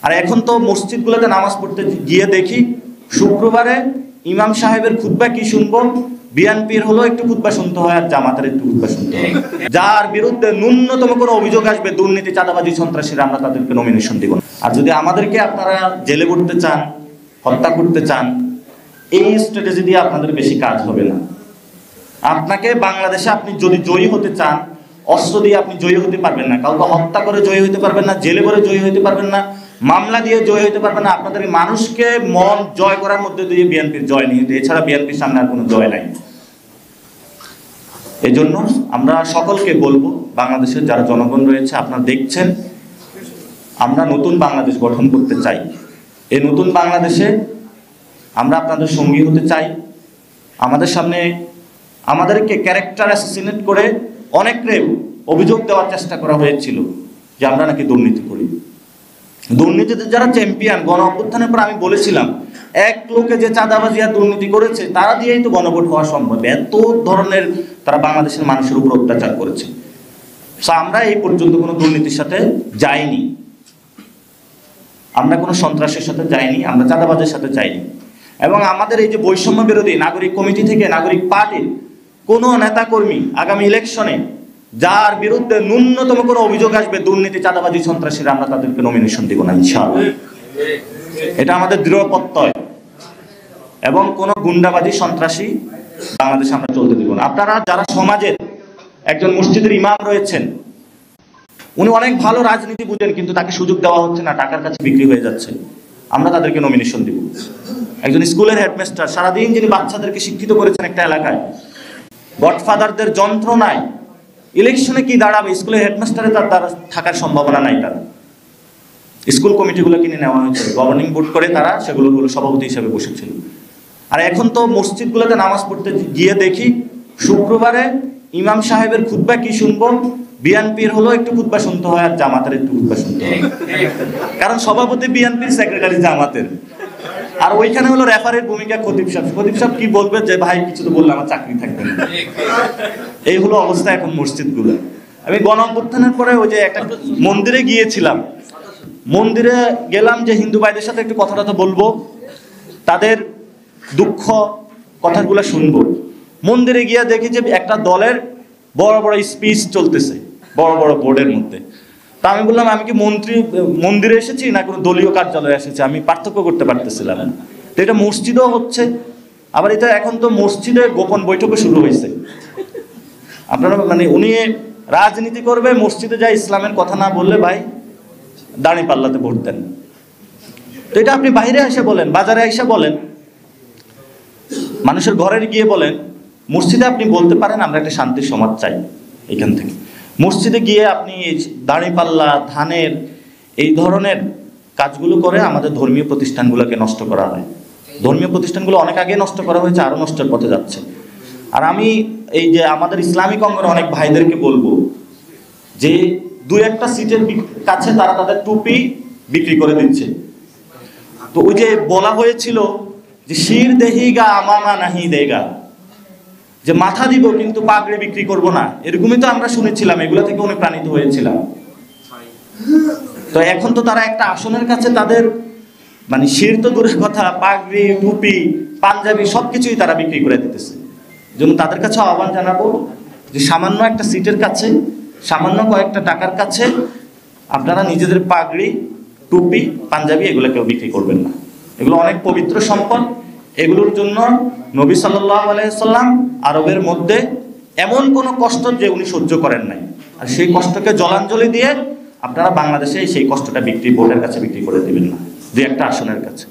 আর এখন তো মসজিদগুলোতে নামাজ পড়তে গিয়ে দেখি শুক্রবারে ইমাম সাহেবের খুতবা কি শুনবো, বিএনপির হলো একটু খুতবা শুনতে হয় আর জামাতের একটু খুতবা শুনতে হয়। যার বিরুদ্ধে ন্যূনতম কোনো অভিযোগ আসবে দুর্নীতি, চাঁদাবাজি, সন্ত্রাসীরা, আমরা তাদেরকে নমিনেশন দিব না। আর যদি আমাদেরকে আপনারা জেলে করতে চান, হত্যা করতে চান, এই স্ট্র্যাটেজি দিয়ে আপনাদের বেশি কাজ হবে না। আপনাকে বাংলাদেশে আপনি যদি জয়ী হতে চান, অস্ত্র দিয়ে আপনি জয়ী হতে পারবেন না, কাউকে হত্যা করে জয়ী হতে পারবেন না, জেলে করে জয়ী হতে পারবেন না, মামলা দিয়ে জয় হতে পারবেন না। আপনাদের মানুষকে মন জয় করার মধ্যে দিয়ে বিএনপির জয় নিয়ে, এছাড়া বিএনপির সামনে আর কোনো জয় নাই। এই জন্য আমরা সকলকে বলবো, বাংলাদেশের যারা জনগণ রয়েছে, আপনারা দেখছেন আমরা নতুন বাংলাদেশ গঠন করতে চাই। এই নতুন বাংলাদেশে আমরা আপনাদের সঙ্গী হতে চাই। আমাদের সামনে আমাদেরকে ক্যারেক্টার অ্যাসাসিনেট করে অনেককে অভিযোগ দেওয়ার চেষ্টা করা হয়েছিল যে আমরা নাকি দুর্নীতি করি। দুর্নীতিতে যারা চ্যাম্পিয়ন, গণ অভ্যুত্থানের পর আমি বলেছিলাম এক লোকে যে চাঁদাবাজি আর দুর্নীতি করেছে তারা দিয়েই তো গণভোট হওয়া সম্ভব। এত ধরনের তারা বাংলাদেশের মানুষের উপর অত্যাচার করেছে। আমরা এই পর্যন্ত কোনো দুর্নীতির সাথে যাইনি, আমরা কোনো সন্ত্রাসের সাথে যাইনি, আমরা চাঁদাবাজের সাথে যাইনি। এবং আমাদের এই যে বৈষম্য বিরোধী নাগরিক কমিটি থেকে নাগরিক পার্টির কোনো নেতাকর্মী আগামী ইলেকশনে যার বিরুদ্ধে ন্যূনতম কোনো অভিযোগ আসবে দুর্নীতি, চাঁদাবাজি, সন্ত্রাসীরা, আমরা তাদেরকে নমিনেশন দিব না ইনশাআল্লাহ। এটা আমাদের দৃঢ় প্রত্যয়। এবং কোনো গুন্ডাবাজি, সন্ত্রাসী বাংলাদেশে আমরা চলতে দিব না। আপনারা যারা সমাজের একজন মসজিদের ইমাম রয়েছেন, উনি অনেক ভালো রাজনীতি বুঝেন, কিন্তু তাকে সুযোগ দেওয়া হচ্ছে না, টাকার কাছে বিক্রি হয়ে যাচ্ছে, আমরা তাদেরকে নমিনেশন দিব। একজন স্কুলের হেডমাস্টার সারাদিন যিনি বাচ্চাদেরকে শিক্ষিত করেছেন একটা এলাকায়, গডফাদারদের যন্ত্রণায় ইলেকশনে কি দাঁড়াবে, স্কুলের হেডমাস্টারে তার দ্বারা থাকার সম্ভাবনা নাই। তার স্কুল কমিটিগুলো কিনে নেওয়া হয়েছে, গভর্নিং বোর্ড করে তারা সেগুলো সভাপতি হিসেবে বসেছিল। আর এখন তো মসজিদগুলোতে নামাজ পড়তে গিয়ে দেখি শুক্রবারে ইমাম সাহেবের খুতবা কি শুনবো, বিএনপির হলো একটু খুতবা শুনতে হয় আর জামাতের একটু খুতবা শুনতে হয়। কারণ সভাপতি বিএনপির, সেক্রেটারি জামাতের, আর ওইখানে হলো রেফারের ভূমিকা খতিব সাহেব। খতিব সাহেব কি বলবে যে ভাই কিছু তো বললে আমার চাকরি থাকবে না। এই হলো অবস্থা এখন মসজিদগুলো। আমি গণ অভ্যুত্থানের পরে ওই যে একটা মন্দিরে গিয়েছিলাম, মন্দিরে গেলাম যে হিন্দু ভাইদের সাথে একটু কথা টথা বলবো, তাদের দুঃখ কথাগুলো শুনবো। মন্দিরে গিয়ে দেখি যে একটা দলের বড় বড় স্পিচ চলতেছে বড় বড় বোর্ডের মধ্যে। তা আমি বললাম আমি কি মন্দিরে এসেছি না কোনো দলীয় কার্যালয়ে এসেছি, আমি পার্থক্য করতে পারতেছিলাম না। তো এটা মসজিদও হচ্ছে, আবার এটা এখন তো মসজিদে গোপন বৈঠকও শুরু হয়েছে। আপনারা মানে উনি রাজনীতি করবে, মসজিদে যায় ইসলামের কথা না বললে ভাই দাঁড়ি পাল্লাতে ভোট দেন। তো এটা আপনি বাইরে এসে বলেন, বাজারে এসে বলেন, মানুষের ঘরে গিয়ে বলেন, মসজিদে আপনি বলতে পারেন আমরা একটা শান্তির সমাজ চাই। এখান থেকে মসজিদে গিয়ে আপনি দাঁড়িপাল্লা, ধানের এই ধরনের কাজগুলো করে আমাদের ধর্মীয় প্রতিষ্ঠানগুলোকে নষ্ট করা হয়। ধর্মীয় প্রতিষ্ঠানগুলো অনেক আগে নষ্ট করা হয়েছে, আরও নষ্টের পথে যাচ্ছে। আর আমি এই যে আমাদের ইসলামিক অঙ্গনে অনেক ভাইদেরকে বলবো যে দুই একটা সিটের কাছে তারা তাদের টুপি বিক্রি করে দিচ্ছে। তো ওই যে বলা হয়েছিল যে শির দেহিগা আমামা নাহি দেগা, যে মাথা দিব কিন্তু পাগড়ি বিক্রি করব না, এরকমই তো আমরা শুনেছিলাম, এগুলো থেকে অনুপ্রাণিত হয়েছিলাম। তো এখন তো তারা একটা আসনের কাছে তাদের মানে শির তো দূরের কথা, পাগড়ি, টুপি, পাঞ্জাবি সবকিছুই তারা বিক্রি করে দিতেছে। জন্য তাদের কাছে আহ্বান জানাবো যে সামান্য একটা সিটের কাছে, সামান্য কয়েকটা টাকার কাছে আপনারা নিজেদের পাগড়ি, টুপি, পাঞ্জাবি এগুলো কেউ বিক্রি করবেন না। এগুলো অনেক পবিত্র সম্পদ। এগুলোর জন্য নবী সাল্লাল্লাহু আলাইহি সাল্লাম আরবের মধ্যে এমন কোনো কষ্ট যে উনি সহ্য করেন নাই, আর সেই কষ্টকে জলাঞ্জলি দিয়ে আপনারা বাংলাদেশে সেই কষ্টটা ভোটের কাছে বিক্রি করে দিবেন না, দুই একটা আসনের কাছে।